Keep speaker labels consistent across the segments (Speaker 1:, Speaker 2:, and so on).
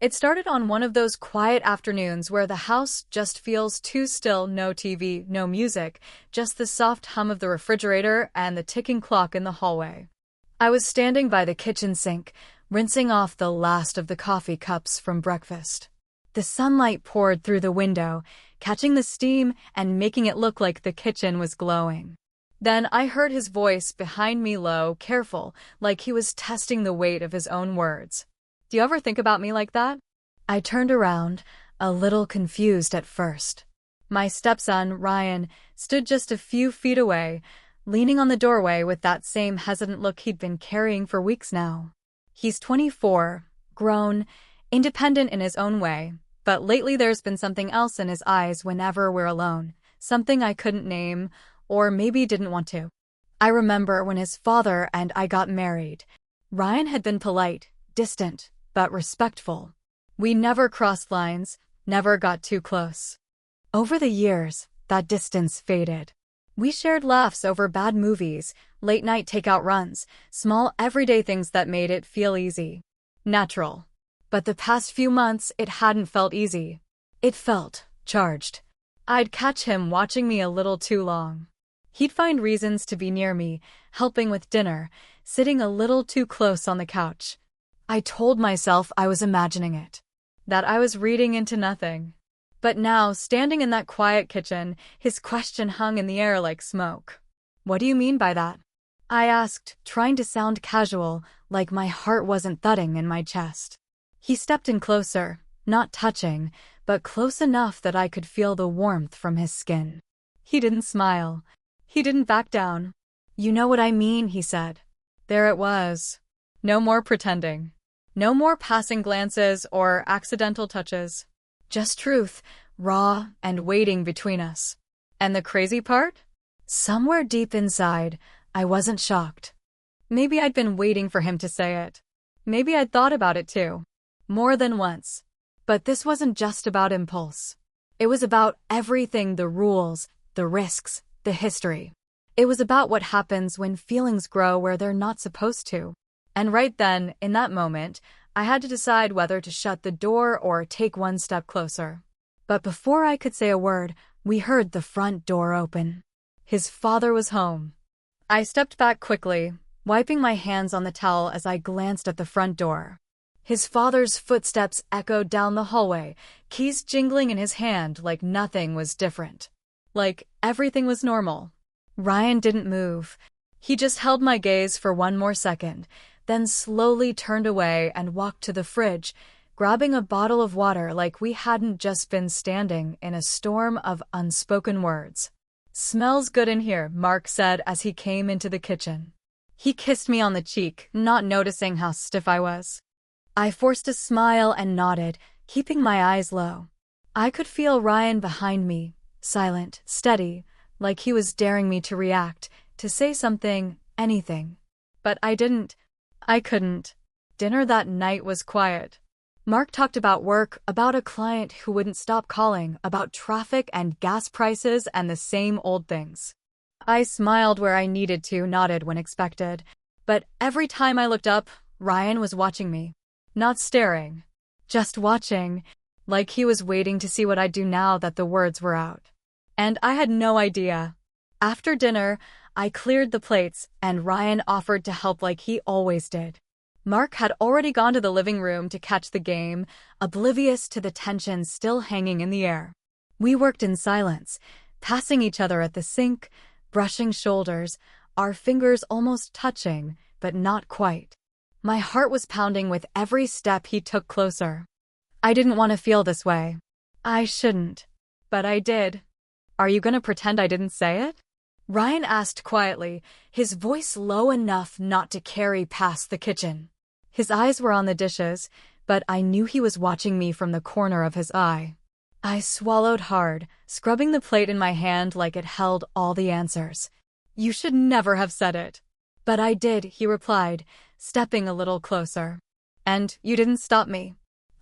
Speaker 1: It started on one of those quiet afternoons where the house just feels too still, no TV, no music, just the soft hum of the refrigerator and the ticking clock in the hallway. I was standing by the kitchen sink, rinsing off the last of the coffee cups from breakfast. The sunlight poured through the window, catching the steam and making it look like the kitchen was glowing. Then I heard his voice behind me, low, careful, like he was testing the weight of his own words. "Do you ever think about me like that?" I turned around, a little confused at first. My stepson, Ryan, stood just a few feet away, leaning on the doorway with that same hesitant look he'd been carrying for weeks now. He's 24, grown, independent in his own way, but lately there's been something else in his eyes whenever we're alone, something I couldn't name, or maybe didn't want to. I remember when his father and I got married. Ryan had been polite, distant, but respectful. We never crossed lines, never got too close. Over the years, that distance faded. We shared laughs over bad movies, late-night takeout runs, small everyday things that made it feel easy. Natural. But the past few months, it hadn't felt easy. It felt charged. I'd catch him watching me a little too long. He'd find reasons to be near me, helping with dinner, sitting a little too close on the couch. I told myself I was imagining it, that I was reading into nothing. But now, standing in that quiet kitchen, his question hung in the air like smoke. "What do you mean by that?" I asked, trying to sound casual, like my heart wasn't thudding in my chest. He stepped in closer, not touching, but close enough that I could feel the warmth from his skin. He didn't smile. He didn't back down. "You know what I mean," he said. There it was. No more pretending. No more passing glances or accidental touches. Just truth, raw and waiting between us. And the crazy part? Somewhere deep inside, I wasn't shocked. Maybe I'd been waiting for him to say it. Maybe I'd thought about it too. More than once. But this wasn't just about impulse. It was about everything, the rules, the risks, the history. It was about what happens when feelings grow where they're not supposed to. And right then, in that moment, I had to decide whether to shut the door or take one step closer. But before I could say a word, we heard the front door open. His father was home. I stepped back quickly, wiping my hands on the towel as I glanced at the front door. His father's footsteps echoed down the hallway, keys jingling in his hand like nothing was different. Like everything was normal. Ryan didn't move. He just held my gaze for one more second, then slowly turned away and walked to the fridge, grabbing a bottle of water like we hadn't just been standing in a storm of unspoken words. "Smells good in here," Mark said as he came into the kitchen. He kissed me on the cheek, not noticing how stiff I was. I forced a smile and nodded, keeping my eyes low. I could feel Ryan behind me, silent, steady, like he was daring me to react, to say something, anything. But I didn't. I couldn't. Dinner that night was quiet. Mark talked about work, about a client who wouldn't stop calling, about traffic and gas prices and the same old things. I smiled where I needed to, nodded when expected. But every time I looked up, Ryan was watching me. Not staring. Just watching, like he was waiting to see what I'd do now that the words were out. And I had no idea. After dinner, I cleared the plates, and Ryan offered to help like he always did. Mark had already gone to the living room to catch the game, oblivious to the tension still hanging in the air. We worked in silence, passing each other at the sink, brushing shoulders, our fingers almost touching, but not quite. My heart was pounding with every step he took closer. I didn't want to feel this way. I shouldn't. But I did. "Are you gonna pretend I didn't say it?" Ryan asked quietly, his voice low enough not to carry past the kitchen. His eyes were on the dishes, but I knew he was watching me from the corner of his eye. I swallowed hard, scrubbing the plate in my hand like it held all the answers. "You should never have said it." "But I did," he replied, stepping a little closer. "And you didn't stop me."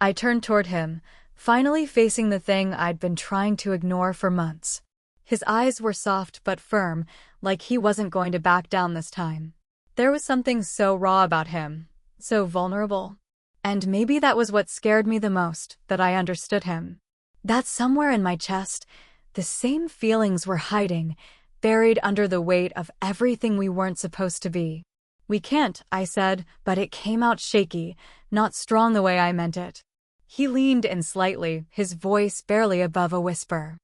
Speaker 1: I turned toward him, finally facing the thing I'd been trying to ignore for months. His eyes were soft but firm, like he wasn't going to back down this time. There was something so raw about him, so vulnerable. And maybe that was what scared me the most, that I understood him. That somewhere in my chest, the same feelings were hiding, buried under the weight of everything we weren't supposed to be. "We can't," I said, but it came out shaky, not strong the way I meant it. He leaned in slightly, his voice barely above a whisper.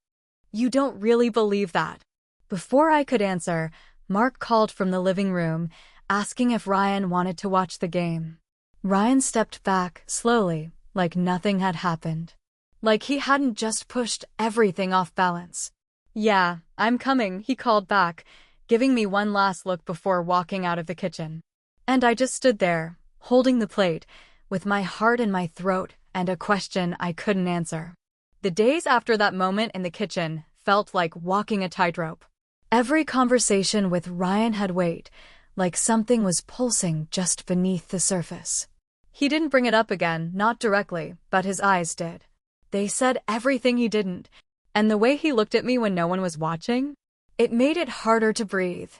Speaker 1: "You don't really believe that?" Before I could answer, Mark called from the living room, asking if Ryan wanted to watch the game. Ryan stepped back, slowly, like nothing had happened. Like he hadn't just pushed everything off balance. "Yeah, I'm coming," he called back, giving me one last look before walking out of the kitchen. And I just stood there, holding the plate, with my heart in my throat and a question I couldn't answer. The days after that moment in the kitchen felt like walking a tightrope. Every conversation with Ryan had weight, like something was pulsing just beneath the surface. He didn't bring it up again, not directly, but his eyes did. They said everything he didn't, and the way he looked at me when no one was watching, it made it harder to breathe.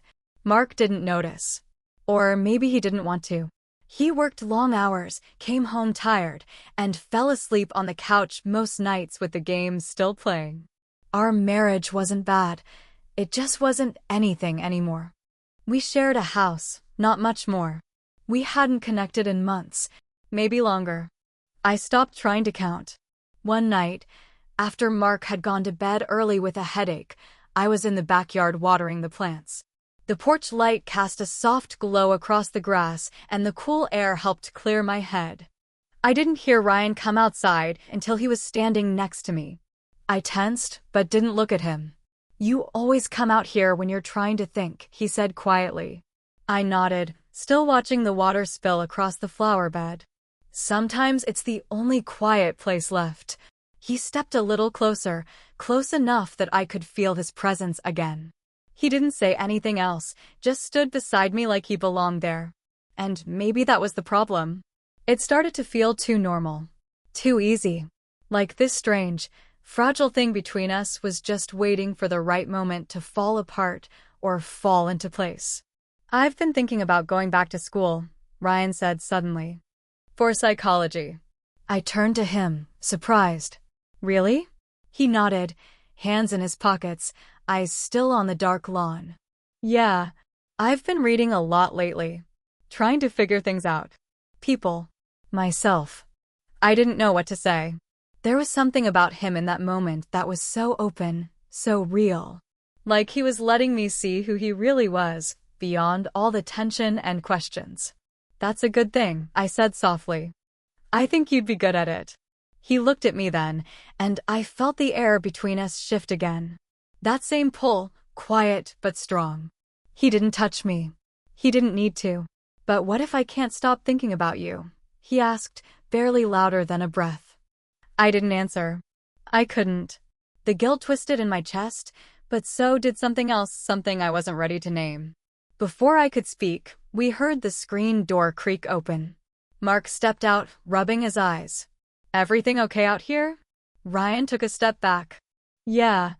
Speaker 1: Mark didn't notice. Or maybe he didn't want to. He worked long hours, came home tired, and fell asleep on the couch most nights with the game still playing. Our marriage wasn't bad. It just wasn't anything anymore. We shared a house, not much more. We hadn't connected in months, maybe longer. I stopped trying to count. One night, after Mark had gone to bed early with a headache, I was in the backyard watering the plants. The porch light cast a soft glow across the grass, and the cool air helped clear my head. I didn't hear Ryan come outside until he was standing next to me. I tensed, but didn't look at him. "You always come out here when you're trying to think," he said quietly. I nodded, still watching the water spill across the flower bed. "Sometimes it's the only quiet place left." He stepped a little closer, close enough that I could feel his presence again. He didn't say anything else, just stood beside me like he belonged there. And maybe that was the problem. It started to feel too normal. Too easy. Like this strange, fragile thing between us was just waiting for the right moment to fall apart or fall into place. "I've been thinking about going back to school," Ryan said suddenly. "For psychology." I turned to him, surprised. "Really?" He nodded, hands in his pockets, eyes still on the dark lawn. "Yeah, I've been reading a lot lately. Trying to figure things out. People. Myself." I didn't know what to say. There was something about him in that moment that was so open, so real. Like he was letting me see who he really was, beyond all the tension and questions. "That's a good thing," I said softly. "I think you'd be good at it." He looked at me then, and I felt the air between us shift again. That same pull, quiet but strong. He didn't touch me. He didn't need to. "But what if I can't stop thinking about you?" he asked, barely louder than a breath. I didn't answer. I couldn't. The guilt twisted in my chest, but so did something else, something I wasn't ready to name. Before I could speak, we heard the screen door creak open. Mark stepped out, rubbing his eyes. "Everything okay out here?" Ryan took a step back. "Yeah,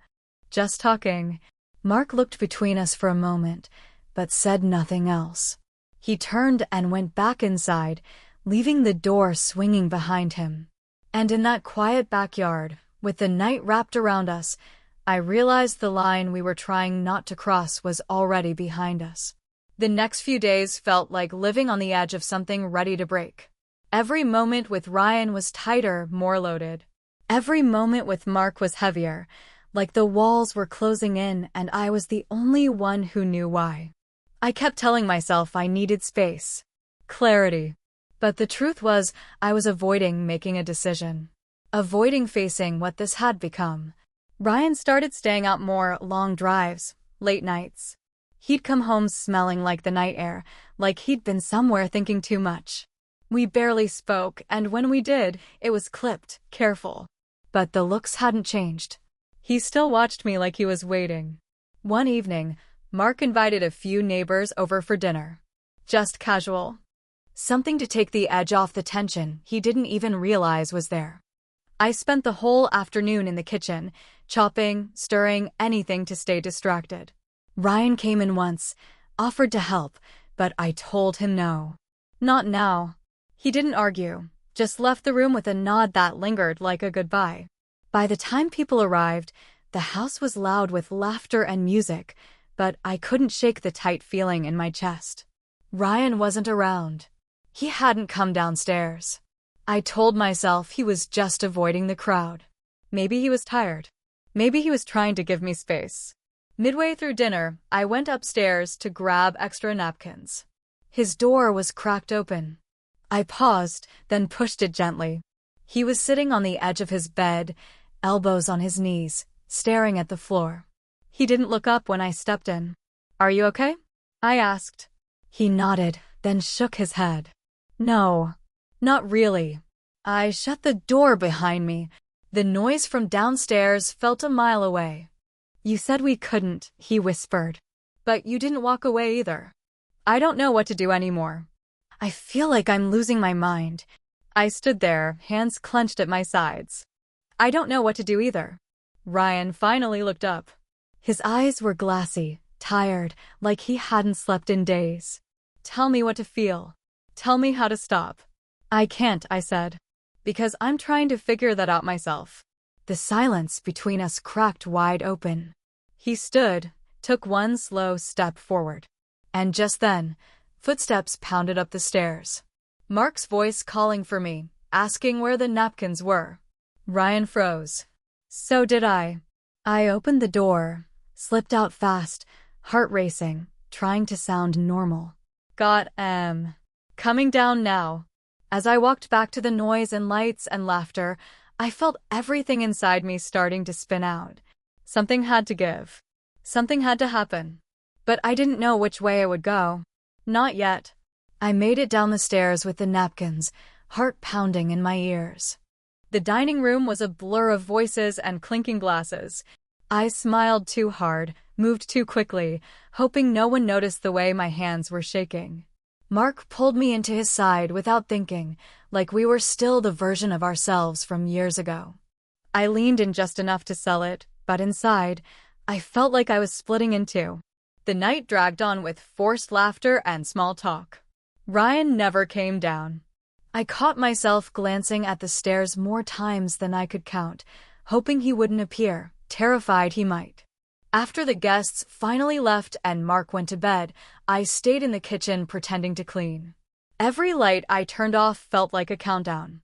Speaker 1: just talking." Mark looked between us for a moment, but said nothing else. He turned and went back inside, leaving the door swinging behind him. And in that quiet backyard, with the night wrapped around us, I realized the line we were trying not to cross was already behind us. The next few days felt like living on the edge of something ready to break. Every moment with Ryan was tighter, more loaded. Every moment with Mark was heavier, like the walls were closing in and I was the only one who knew why. I kept telling myself I needed space, clarity. But the truth was, I was avoiding making a decision. Avoiding facing what this had become. Ryan started staying out more, long drives, late nights. He'd come home smelling like the night air, like he'd been somewhere thinking too much. We barely spoke, and when we did, it was clipped, careful. But the looks hadn't changed. He still watched me like he was waiting. One evening, Mark invited a few neighbors over for dinner. Just casual. Something to take the edge off the tension he didn't even realize was there. I spent the whole afternoon in the kitchen, chopping, stirring, anything to stay distracted. Ryan came in once, offered to help, but I told him no. Not now. He didn't argue, Just left the room with a nod that lingered like a goodbye. By the time people arrived, the house was loud with laughter and music, but I couldn't shake the tight feeling in my chest. Ryan wasn't around. He hadn't come downstairs. I told myself he was just avoiding the crowd. Maybe he was tired. Maybe he was trying to give me space. Midway through dinner, I went upstairs to grab extra napkins. His door was cracked open. I paused, then pushed it gently. He was sitting on the edge of his bed, elbows on his knees, staring at the floor. He didn't look up when I stepped in. "Are you okay?" I asked. He nodded, then shook his head. "No, not really." I shut the door behind me. The noise from downstairs felt a mile away. "You said we couldn't," he whispered. "But you didn't walk away either." I don't know what to do anymore. I feel like I'm losing my mind. I stood there, hands clenched at my sides. I don't know what to do either. Ryan finally looked up. His eyes were glassy, tired, like he hadn't slept in days. "Tell me what to feel. Tell me how to stop." "I can't," I said, "because I'm trying to figure that out myself." The silence between us cracked wide open. He stood, took one slow step forward. And just then, footsteps pounded up the stairs. Mark's voice calling for me, asking where the napkins were. Ryan froze. So did I. I opened the door, slipped out fast, heart racing, trying to sound normal. Coming down now." As I walked back to the noise and lights and laughter, I felt everything inside me starting to spin out. Something had to give. Something had to happen. But I didn't know which way it would go. Not yet. I made it down the stairs with the napkins, heart pounding in my ears. The dining room was a blur of voices and clinking glasses. I smiled too hard, moved too quickly, hoping no one noticed the way my hands were shaking. Mark pulled me into his side without thinking, like we were still the version of ourselves from years ago. I leaned in just enough to sell it, but inside, I felt like I was splitting in two. The night dragged on with forced laughter and small talk. Ryan never came down. I caught myself glancing at the stairs more times than I could count, hoping he wouldn't appear, terrified he might. After the guests finally left and Mark went to bed, I stayed in the kitchen pretending to clean. Every light I turned off felt like a countdown.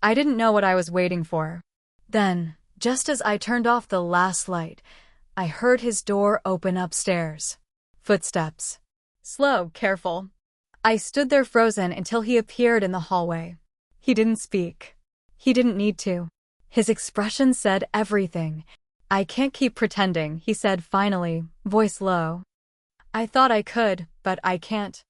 Speaker 1: I didn't know what I was waiting for. Then, just as I turned off the last light, I heard his door open upstairs. Footsteps. Slow, careful. I stood there frozen until he appeared in the hallway. He didn't speak. He didn't need to. His expression said everything. "I can't keep pretending," he said finally, voice low. I thought I could, but I can't.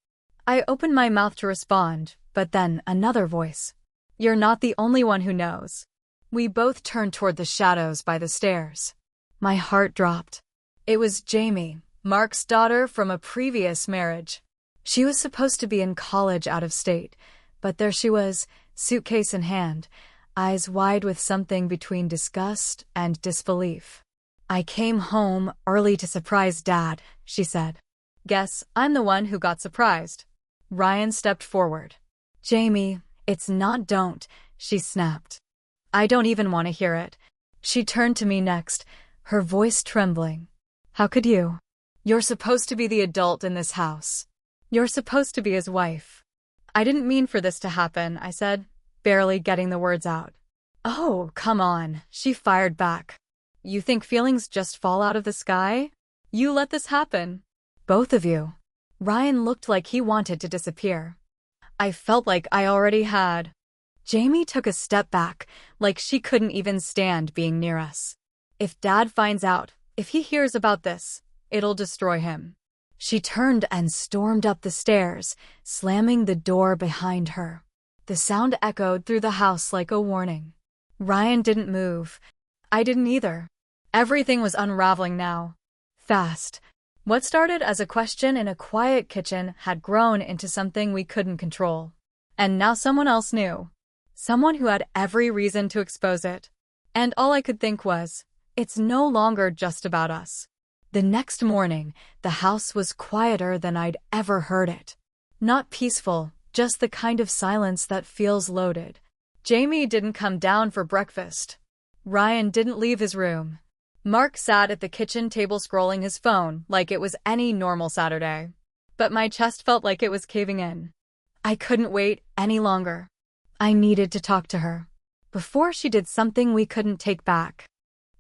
Speaker 1: I opened my mouth to respond, but then another voice. "You're not the only one who knows." We both turned toward the shadows by the stairs. My heart dropped. It was Jamie, Mark's daughter from a previous marriage. She was supposed to be in college out of state, but there she was, suitcase in hand, eyes wide with something between disgust and disbelief. "I came home early to surprise Dad," she said. "Guess I'm the one who got surprised." Ryan stepped forward. "Jamie, it's not don't," she snapped. "I don't even want to hear it." She turned to me next, her voice trembling. "How could you? You're supposed to be the adult in this house. You're supposed to be his wife." "I didn't mean for this to happen," I said, barely getting the words out. "Oh, come on," she fired back. "You think feelings just fall out of the sky? You let this happen. Both of you." Ryan looked like he wanted to disappear. I felt like I already had. Jamie took a step back, like she couldn't even stand being near us. "If Dad finds out, if he hears about this, it'll destroy him." She turned and stormed up the stairs, slamming the door behind her. The sound echoed through the house like a warning. Ryan didn't move. I didn't either. Everything was unraveling now. Fast. What started as a question in a quiet kitchen had grown into something we couldn't control. And now someone else knew. Someone who had every reason to expose it. And all I could think was, it's no longer just about us. The next morning, the house was quieter than I'd ever heard it. Not peaceful, just the kind of silence that feels loaded. Jamie didn't come down for breakfast. Ryan didn't leave his room. Mark sat at the kitchen table scrolling his phone like it was any normal Saturday. But my chest felt like it was caving in. I couldn't wait any longer. I needed to talk to her before she did something we couldn't take back.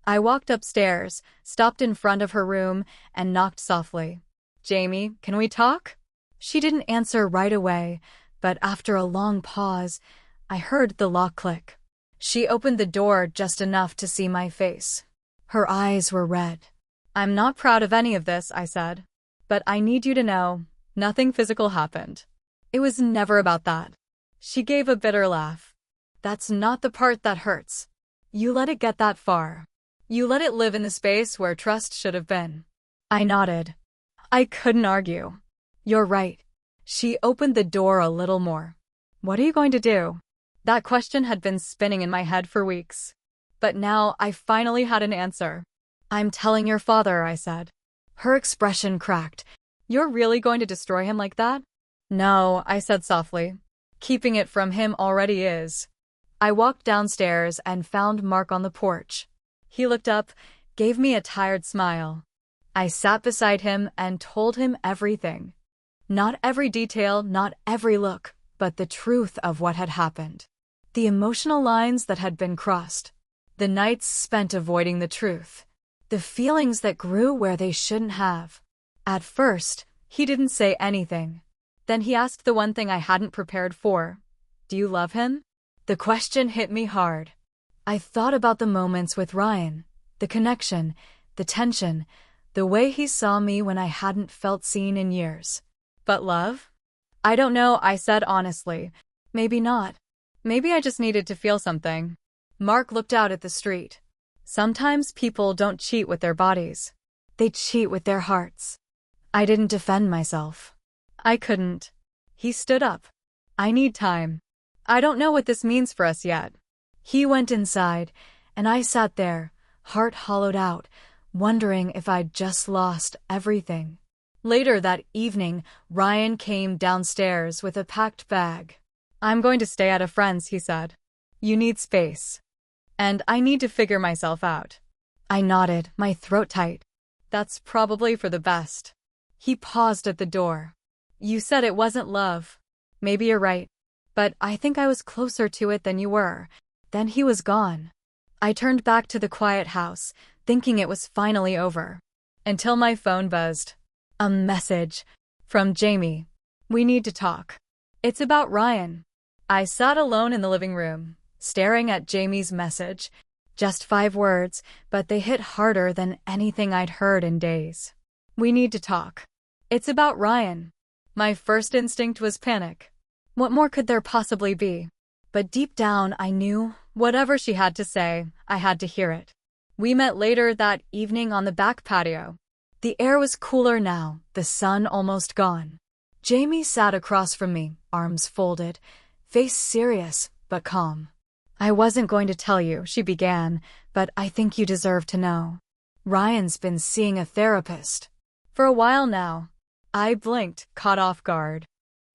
Speaker 1: I walked upstairs, stopped in front of her room, and knocked softly. "Jamie, can we talk?" She didn't answer right away, but after a long pause, I heard the lock click. She opened the door just enough to see my face. Her eyes were red. "I'm not proud of any of this," I said. "But I need you to know, nothing physical happened. It was never about that." She gave a bitter laugh. "That's not the part that hurts. You let it get that far. You let it live in the space where trust should have been." I nodded. I couldn't argue. "You're right." She opened the door a little more. "What are you going to do?" That question had been spinning in my head for weeks. But now I finally had an answer. "I'm telling your father," I said. Her expression cracked. "You're really going to destroy him like that?" "No," I said softly. "Keeping it from him already is." I walked downstairs and found Mark on the porch. He looked up, gave me a tired smile. I sat beside him and told him everything. Not every detail, not every look, but the truth of what had happened. The emotional lines that had been crossed. The nights spent avoiding the truth. The feelings that grew where they shouldn't have. At first, he didn't say anything. Then he asked the one thing I hadn't prepared for. "Do you love him?" The question hit me hard. I thought about the moments with Ryan, the connection, the tension, the way he saw me when I hadn't felt seen in years. But love? "I don't know," I said honestly. "Maybe not. Maybe I just needed to feel something." Mark looked out at the street. "Sometimes people don't cheat with their bodies. They cheat with their hearts." I didn't defend myself. I couldn't. He stood up. "I need time. I don't know what this means for us yet." He went inside, and I sat there, heart hollowed out, wondering if I'd just lost everything. Later that evening, Ryan came downstairs with a packed bag. "I'm going to stay at a friend's," he said. "You need space. And I need to figure myself out." I nodded, my throat tight. "That's probably for the best." He paused at the door. "You said it wasn't love. Maybe you're right. But I think I was closer to it than you were." Then he was gone. I turned back to the quiet house, thinking it was finally over. Until my phone buzzed. A message. From Jamie. "We need to talk. It's about Ryan." I sat alone in the living room, staring at Jamie's message. Just 5 words, but they hit harder than anything I'd heard in days. "We need to talk. It's about Ryan." My first instinct was panic. What more could there possibly be? But deep down I knew, whatever she had to say, I had to hear it. We met later that evening on the back patio. The air was cooler now, the sun almost gone. Jamie sat across from me, arms folded, face serious, but calm. "I wasn't going to tell you," she began, "but I think you deserve to know. Ryan's been seeing a therapist. For a while now." I blinked, caught off guard.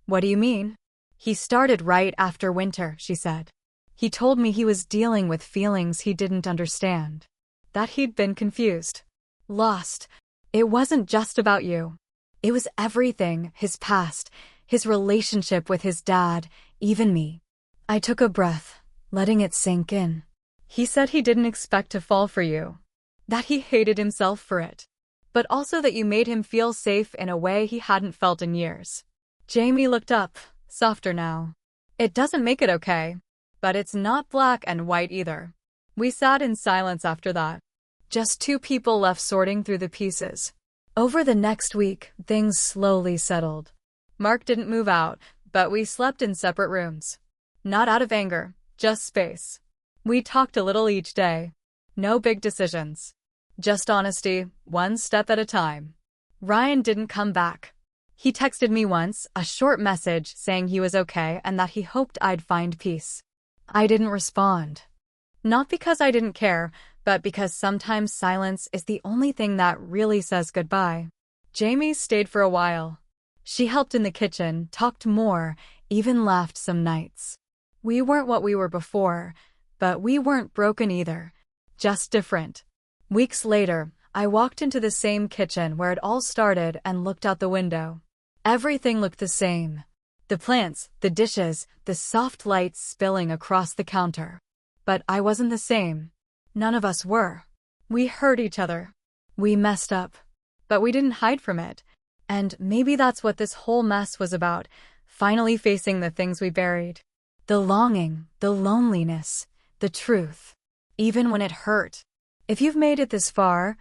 Speaker 1: "What do you mean?" "He started right after winter," she said. "He told me he was dealing with feelings he didn't understand. That he'd been confused. Lost. It wasn't just about you. It was everything, his past, his relationship with his dad, even me." I took a breath, letting it sink in. "He said he didn't expect to fall for you. That he hated himself for it. But also that you made him feel safe in a way he hadn't felt in years." Jamie looked up, softer now. "It doesn't make it okay. But it's not black and white either." We sat in silence after that. Just 2 people left sorting through the pieces. Over the next week, things slowly settled. Mark didn't move out, but we slept in separate rooms. Not out of anger, just space. We talked a little each day. No big decisions. Just honesty, one step at a time. Ryan didn't come back. He texted me once, a short message saying he was okay and that he hoped I'd find peace. I didn't respond. Not because I didn't care, but because sometimes silence is the only thing that really says goodbye. Jamie stayed for a while. She helped in the kitchen, talked more, even laughed some nights. We weren't what we were before, but we weren't broken either. Just different. Weeks later, I walked into the same kitchen where it all started and looked out the window. Everything looked the same. The plants, the dishes, the soft lights spilling across the counter. But I wasn't the same. None of us were. We hurt each other. We messed up. But we didn't hide from it. And maybe that's what this whole mess was about, finally facing the things we buried. The longing, the loneliness, the truth. Even when it hurt. If you've made it this far,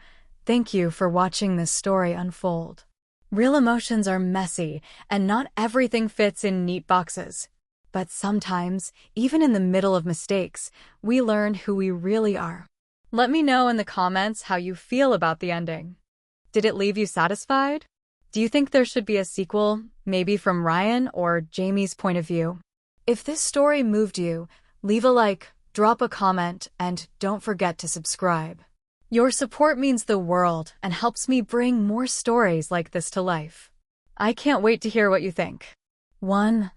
Speaker 1: thank you for watching this story unfold. Real emotions are messy, and not everything fits in neat boxes. But sometimes, even in the middle of mistakes, we learn who we really are. Let me know in the comments how you feel about the ending. Did it leave you satisfied? Do you think there should be a sequel, maybe from Ryan or Jamie's point of view? If this story moved you, leave a like, drop a comment, and don't forget to subscribe. Your support means the world and helps me bring more stories like this to life. I can't wait to hear what you think. 1.